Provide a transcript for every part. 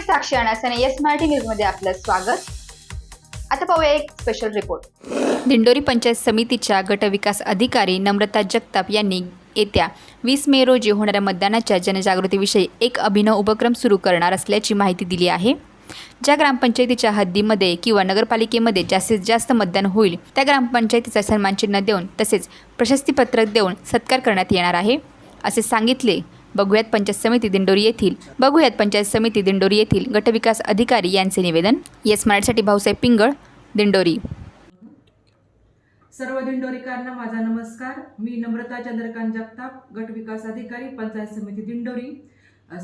मी साक्षी अनासने yes Marathi news मध्ये आपलं स्वागत। आता पाहूया एक स्पेशल रिपोर्ट। दिंडोरी पंचायत समितीच्या गट विकास अधिकारी नम्रता जगताप यांनी येत्या 20 मे रोजी होणाऱ्या मतदानाच्या जनजागृतीविषयी एक अभिनव उपक्रम सुरू करणार असल्याची माहिती दिली आहे। ज्या ग्रामपंचायतीच्या हद्दीमध्ये किंवा नगरपालिकेमध्ये जास्तीत जास्त मतदान होईल त्या ग्रामपंचायतीचा सन्मानचिन्ह देऊन तसेच प्रशस्तीपत्रक देऊन सत्कार करण्यात येणार आहे असे सांगितले। बघूयात पंचायत समिती दिंडोरी येथील गटविकास अधिकारी यांचे निवेदन। येस मराठीसाठी भाऊसाहेब पिंगळ, दिंडोरी। सर्व दिंडोरीकरांना माझा नमस्कार। मी नम्रता चंद्रकांत जगताप, गटविकास अधिकारी, पंचायत समिती दिंडोरी।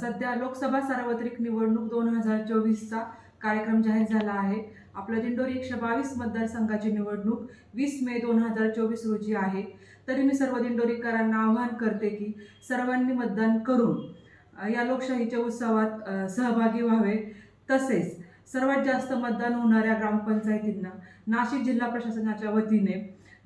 सध्या लोकसभा सार्वत्रिक निवडणूक 2024चा कार्यक्रम जाहीर झाला आहे। आपल्या दिंडोरी 122 मतदारसंघाची निवडणूक 20 मे 2024 रोजी आहे। तरी मी सर्व दिंडोरीकरांना आवाहन करते की सर्वांनी मतदान करून या लोकशाहीच्या उत्सवात सहभागी व्हावे। तसेच सर्वात जास्त मतदान होणाऱ्या ग्रामपंचायतींना नाशिक जिल्हा प्रशासनाच्या वतीने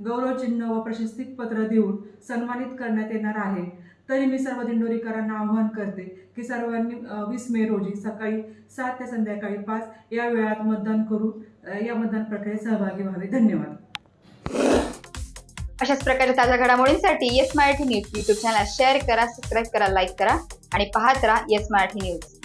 गौरव चिन्ह व प्रशस्तीपत्र देऊन सन्मानित करण्यात येणार आहे। तरी मी सर्व दिंडोरीकरांना आवाहन करते की सर्वांनी 20 मे रोजी सकाळी 7 ते संध्याकाळी 5 या वेळात मतदान करून या मतदान प्रक्रियेत सहभागी व्हावे। धन्यवाद। अशाच प्रकारच्या ताज्या घडामोडींसाठी yes Marathi news YouTube channel share करा, सबस्क्राईब करा, लाईक करा आणि पाहत राहा येस मराठी न्यूज।